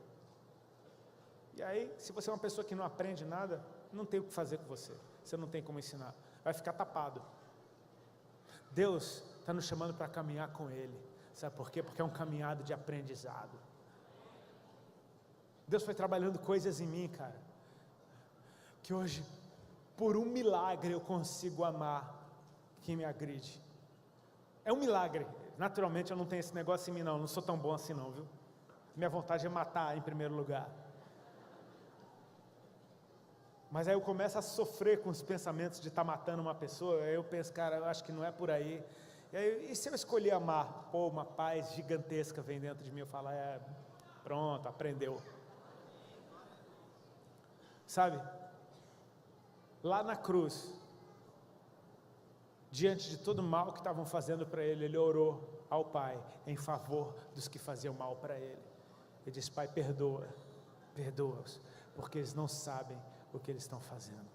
Speaker 1: E aí, se você é uma pessoa que não aprende nada, não tem o que fazer com você. Você não tem como ensinar, vai ficar tapado. Deus está nos chamando para caminhar com Ele. Sabe por quê? Porque é um caminhado de aprendizado. Deus foi trabalhando coisas em mim, cara, que hoje, por um milagre, eu consigo amar quem me agride. É um milagre. Naturalmente eu não tenho esse negócio em mim, não sou tão bom assim não, viu? Minha vontade é matar em primeiro lugar. Mas aí eu começo a sofrer com os pensamentos de estar matando uma pessoa. Aí eu penso: cara, eu acho que não é por aí. E aí, e se eu escolher amar? Pô, uma paz gigantesca vem dentro de mim. Eu falo: pronto, aprendeu. Sabe, lá na cruz, diante de todo o mal que estavam fazendo para ele, ele orou ao Pai em favor dos que faziam mal para ele. Ele disse: Pai, perdoa-os, porque eles não sabem o que eles estão fazendo.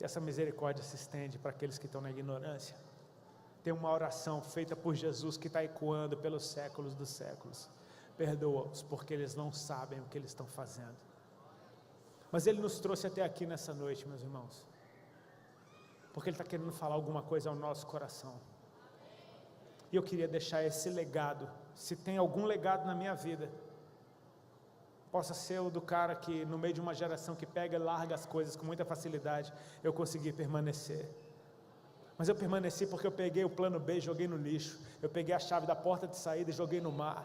Speaker 1: E essa misericórdia se estende para aqueles que estão na ignorância. Tem uma oração feita por Jesus que está ecoando pelos séculos dos séculos: perdoa-os, porque eles não sabem o que eles estão fazendo. Mas Ele nos trouxe até aqui nessa noite, meus irmãos, porque Ele está querendo falar alguma coisa ao nosso coração. E eu queria deixar esse legado. Se tem algum legado na minha vida, possa ser o do cara que no meio de uma geração que pega e larga as coisas com muita facilidade, eu consegui permanecer. Mas eu permaneci porque eu peguei o plano B e joguei no lixo. Eu peguei a chave da porta de saída e joguei no mar.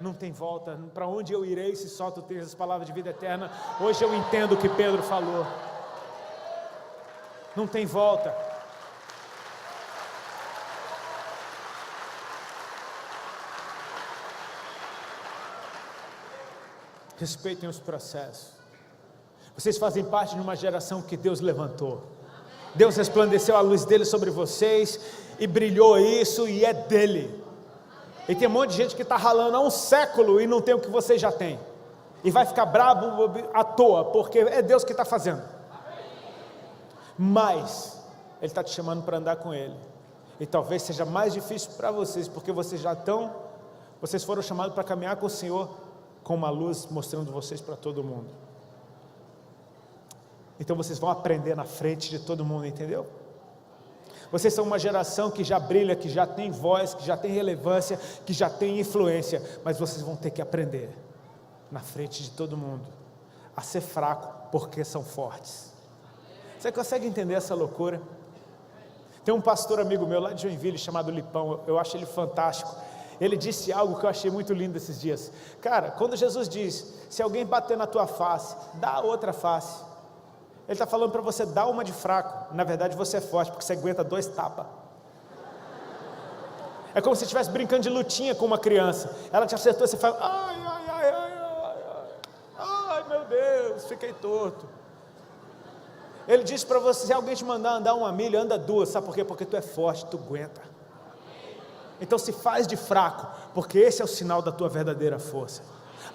Speaker 1: Não tem volta. Para onde eu irei se só tu tens as palavras de vida eterna? Hoje eu entendo o que Pedro falou. Não tem volta. Respeitem os processos. Vocês fazem parte de uma geração que Deus levantou. Deus resplandeceu a luz dele sobre vocês e brilhou isso, e é dele. E tem um monte de gente que está ralando há um século e não tem o que vocês já têm, e vai ficar bravo à toa, porque é Deus que está fazendo. Mas Ele está te chamando para andar com Ele, e talvez seja mais difícil para vocês, porque vocês foram chamados para caminhar com o Senhor, com uma luz mostrando vocês para todo mundo. Então vocês vão aprender na frente de todo mundo, entendeu? Vocês são uma geração que já brilha, que já tem voz, que já tem relevância, que já tem influência, mas vocês vão ter que aprender na frente de todo mundo a ser fraco, porque são fortes. Você consegue entender essa loucura? Tem um pastor amigo meu lá de Joinville chamado Lipão, eu acho ele fantástico. Ele disse algo que eu achei muito lindo esses dias. Cara, quando Jesus diz: se alguém bater na tua face, dá a outra face, Ele está falando para você dar uma de fraco. Na verdade você é forte, porque você aguenta 2 tapas. É como se você estivesse brincando de lutinha com uma criança. Ela te acertou e você fala: ai, ai, ai, ai, ai, ai, meu Deus, fiquei torto. Ele diz para você: se alguém te mandar andar 1 milha, anda 2. Sabe por quê? Porque tu é forte, tu aguenta. Então se faz de fraco, porque esse é o sinal da tua verdadeira força.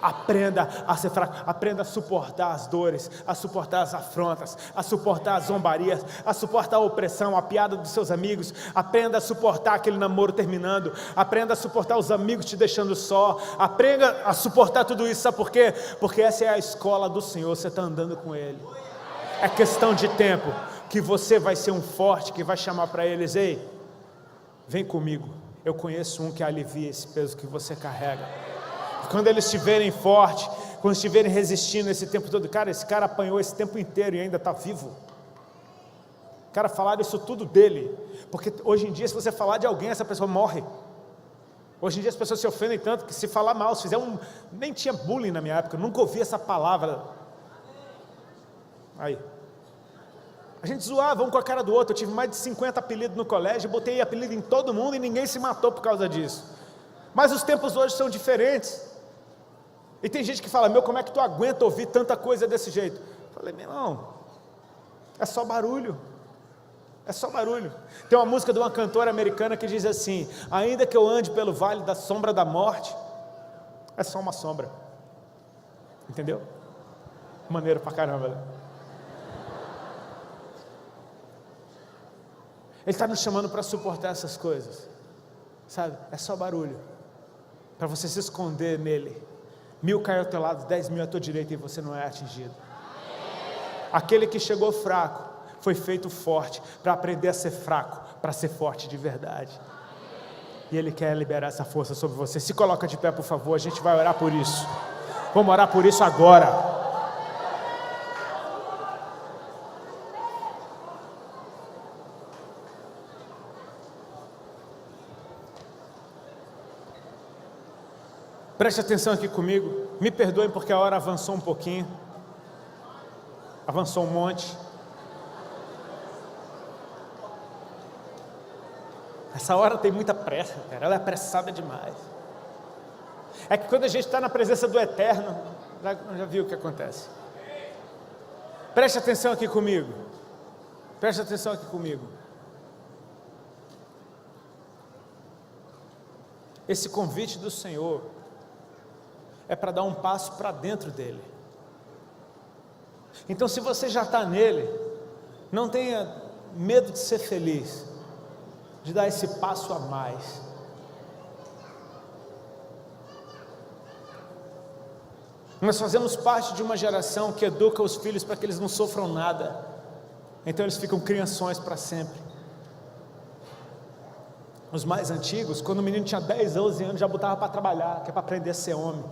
Speaker 1: Aprenda a ser fraco, aprenda a suportar as dores, a suportar as afrontas, a suportar as zombarias, a suportar a opressão, a piada dos seus amigos. Aprenda a suportar aquele namoro terminando, aprenda a suportar os amigos te deixando só, aprenda a suportar tudo isso. Sabe por quê? Porque essa é a escola do Senhor, você está andando com Ele. É questão de tempo que você vai ser um forte, que vai chamar para eles: ei, vem comigo, eu conheço um que alivia esse peso que você carrega. Quando eles estiverem fortes, quando estiverem resistindo esse tempo todo, cara, esse cara apanhou esse tempo inteiro e ainda está vivo. Cara, falaram isso tudo dele, porque hoje em dia, se você falar de alguém, essa pessoa morre. Hoje em dia as pessoas se ofendem tanto que se falar mal, se fizer nem tinha bullying na minha época, eu nunca ouvi essa palavra. Aí, a gente zoava um com a cara do outro. Eu tive mais de 50 apelidos no colégio, botei apelido em todo mundo e ninguém se matou por causa disso. Mas os tempos hoje são diferentes. E tem gente que fala: meu, como é que tu aguenta ouvir tanta coisa desse jeito? Eu falei: meu irmão, é só barulho. É só barulho. Tem uma música de uma cantora americana que diz assim: ainda que eu ande pelo vale da sombra da morte, é só uma sombra. Entendeu? Maneiro pra caramba, né? Ele está nos chamando para suportar essas coisas, sabe? É só barulho, para você se esconder nele. 1000 caem ao teu lado, 10.000 à tua direita, e você não é atingido. Aquele que chegou fraco foi feito forte para aprender a ser fraco, para ser forte de verdade. E Ele quer liberar essa força sobre você. Se coloca de pé, por favor, a gente vai orar por isso. Vamos orar por isso agora. Preste atenção aqui comigo, me perdoem porque a hora avançou um pouquinho, avançou um monte. Essa hora tem muita pressa, cara, ela é apressada demais. É que quando a gente está na presença do Eterno, já viu o que acontece. Preste atenção aqui comigo, preste atenção aqui comigo. esse convite do Senhor é para dar um passo para dentro dele. Então, se você já está nele, não tenha medo de ser feliz, de dar esse passo a mais. Nós fazemos parte de uma geração que educa os filhos para que eles não sofram nada, então eles ficam crianções para sempre. Os mais antigos, quando o menino tinha 10, 11 anos, já botava para trabalhar, que é para aprender a ser homem.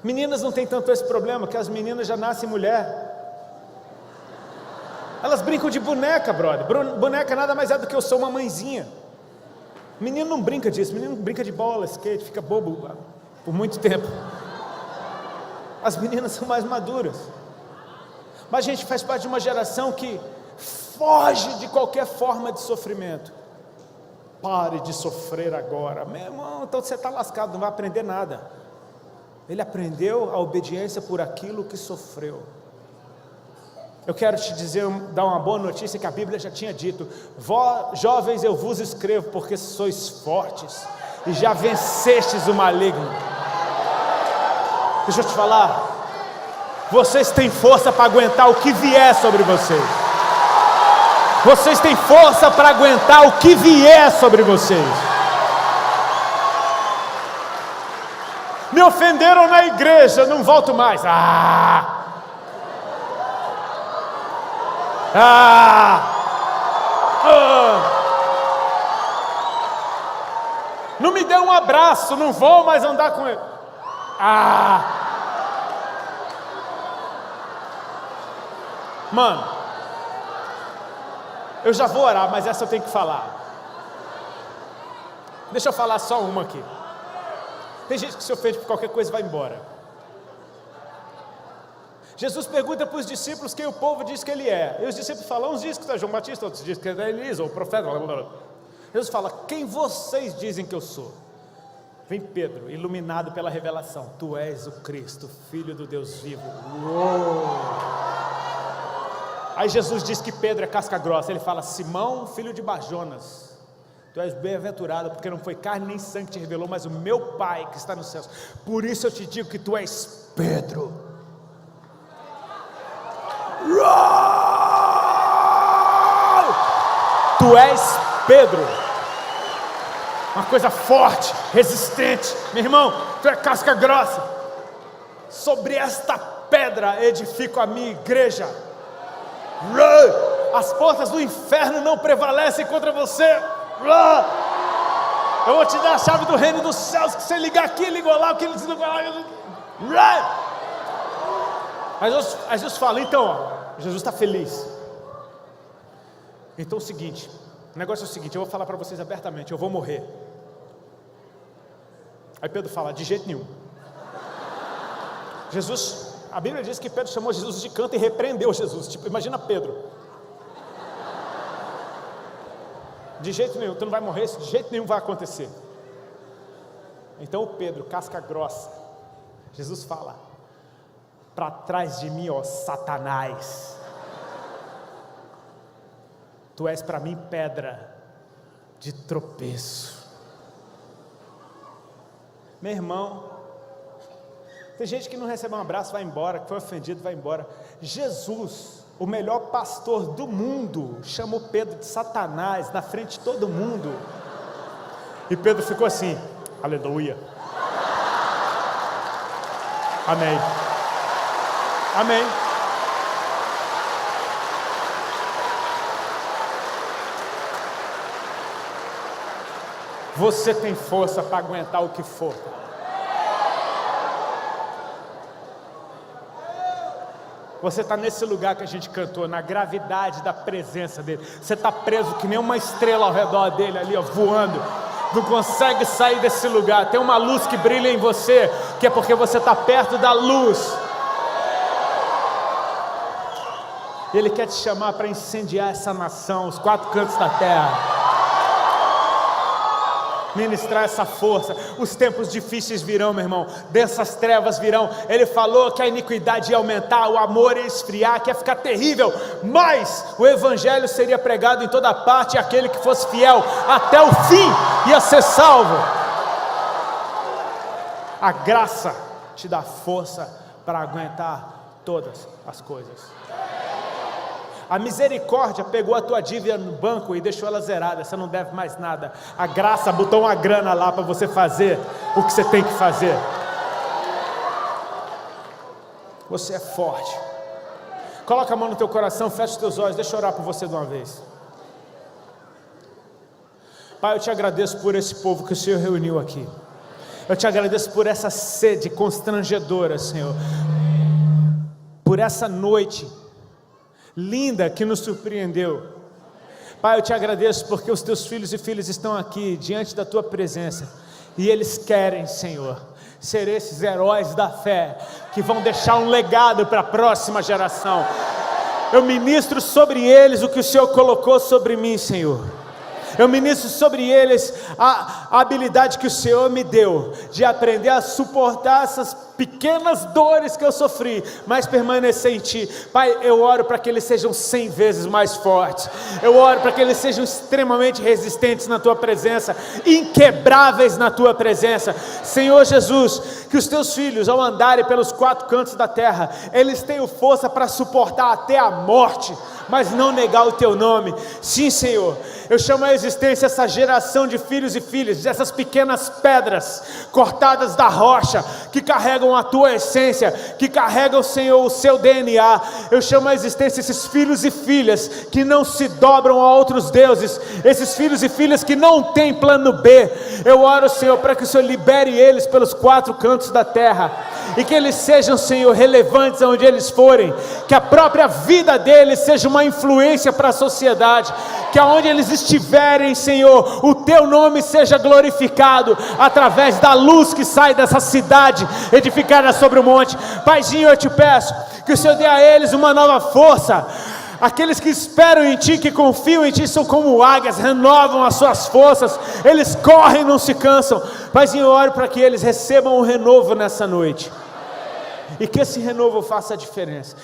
Speaker 1: Meninas não tem tanto esse problema, que as meninas já nascem mulher. Elas brincam de boneca, brother. Boneca nada mais é do que eu sou uma mãezinha. Menino não brinca disso, menino brinca de bola, skate, fica bobo por muito tempo. As meninas são mais maduras. Mas a gente faz parte de uma geração que foge de qualquer forma de sofrimento. Pare de sofrer agora. Meu irmão, então você está lascado, não vai aprender nada. Ele aprendeu a obediência por aquilo que sofreu. Eu quero te dizer, dar uma boa notícia que a Bíblia já tinha dito: vós, jovens, eu vos escrevo porque sois fortes e já vencestes o maligno. Deixa eu te falar, vocês têm força para aguentar o que vier sobre vocês. Vocês têm força para aguentar o que vier sobre vocês. Me ofenderam na igreja, não volto mais. Não me deu um abraço, não vou mais andar com ele. Mano, eu já vou orar, mas essa eu tenho que falar. Deixa eu falar só uma aqui. Tem gente que se ofende por qualquer coisa e vai embora. Jesus pergunta para os discípulos quem o povo diz que ele é. E os discípulos falam, uns dizem que é João Batista, outros dizem que é Elias, ou o profeta. Jesus fala, quem vocês dizem que eu sou? Vem Pedro, iluminado pela revelação. Tu és o Cristo, Filho do Deus vivo. Uou! Aí Jesus diz que Pedro é casca grossa. Ele fala, Simão, filho de Barjonas, tu és bem-aventurado, porque não foi carne nem sangue que te revelou, mas o meu Pai que está nos céus. Por isso eu te digo que tu és Pedro. Tu és Pedro. Uma coisa forte, resistente. Meu irmão, tu é casca grossa. Sobre esta pedra edifico a minha igreja. As portas do inferno não prevalecem contra você. Eu vou te dar a chave do reino dos céus, que você ligar aqui, ligou lá, o que ele desligou lá. Aí Jesus fala, então, ó, Jesus está feliz. Então é o seguinte, o negócio é o seguinte, eu vou falar para vocês abertamente, eu vou morrer. Aí Pedro fala, de jeito nenhum. Jesus, a Bíblia diz que Pedro chamou Jesus de canto e repreendeu Jesus. Tipo, imagina Pedro. De jeito nenhum, tu não vai morrer, isso de jeito nenhum vai acontecer. Então o Pedro, casca grossa, Jesus fala, para trás de mim, ó Satanás, tu és para mim pedra de tropeço. Meu irmão, tem gente que não recebe um abraço, vai embora, que foi ofendido, vai embora. Jesus, o melhor pastor do mundo, chamou Pedro de Satanás na frente de todo mundo. E Pedro ficou assim, aleluia. Amém. Amém. Você tem força para aguentar o que for. Você está nesse lugar que a gente cantou, na gravidade da presença dele. Você está preso que nem uma estrela ao redor dele ali, ó, voando. Não consegue sair desse lugar. Tem uma luz que brilha em você, que é porque você está perto da luz. E ele quer te chamar para incendiar essa nação, os quatro cantos da terra. Ministrar essa força. Os tempos difíceis virão, meu irmão. Densas trevas virão. Ele falou que a iniquidade ia aumentar, o amor ia esfriar, que ia ficar terrível, mas o evangelho seria pregado em toda parte, e aquele que fosse fiel até o fim ia ser salvo. A graça te dá força para aguentar todas as coisas. A misericórdia pegou a tua dívida no banco e deixou ela zerada, você não deve mais nada. A graça botou uma grana lá para você fazer o que você tem que fazer. Você é forte. Coloca a mão no teu coração, fecha os teus olhos, deixa eu orar por você de uma vez. Pai, eu te agradeço por esse povo que o Senhor reuniu aqui. Eu te agradeço por essa sede constrangedora, Senhor. Por essa noite linda que nos surpreendeu. Pai, eu te agradeço porque os teus filhos e filhas estão aqui diante da tua presença e eles querem, Senhor, ser esses heróis da fé que vão deixar um legado para a próxima geração. Eu ministro sobre eles o que o Senhor colocou sobre mim, Senhor. Eu ministro sobre eles a habilidade que o Senhor me deu de aprender a suportar essas pequenas dores que eu sofri, mas permanecer em Ti. Pai, eu oro para que eles sejam 100 vezes mais fortes. Eu oro para que eles sejam extremamente resistentes na Tua presença, inquebráveis na Tua presença. Senhor Jesus, que os Teus filhos, ao andarem pelos 4 cantos da terra, eles tenham força para suportar até a morte, mas não negar o Teu nome. Sim, Senhor, eu chamo à existência essa geração de filhos e filhas, dessas pequenas pedras cortadas da rocha, que carregam a Tua essência, que carregam, Senhor, o Seu DNA. Eu chamo à existência esses filhos e filhas que não se dobram a outros deuses, esses filhos e filhas que não têm plano B. Eu oro, Senhor, para que o Senhor libere eles pelos 4 cantos da terra, e que eles sejam, Senhor, relevantes aonde eles forem, que a própria vida deles seja uma influência para a sociedade, que aonde eles estiverem, Senhor, o Teu nome seja glorificado, através da luz que sai dessa cidade, edificada sobre o monte. Paizinho, eu te peço, que o Senhor dê a eles uma nova força. Aqueles que esperam em Ti, que confiam em Ti, são como águias, renovam as suas forças, eles correm e não se cansam. Paizinho, eu oro para que eles recebam um renovo nessa noite, e que esse renovo faça a diferença.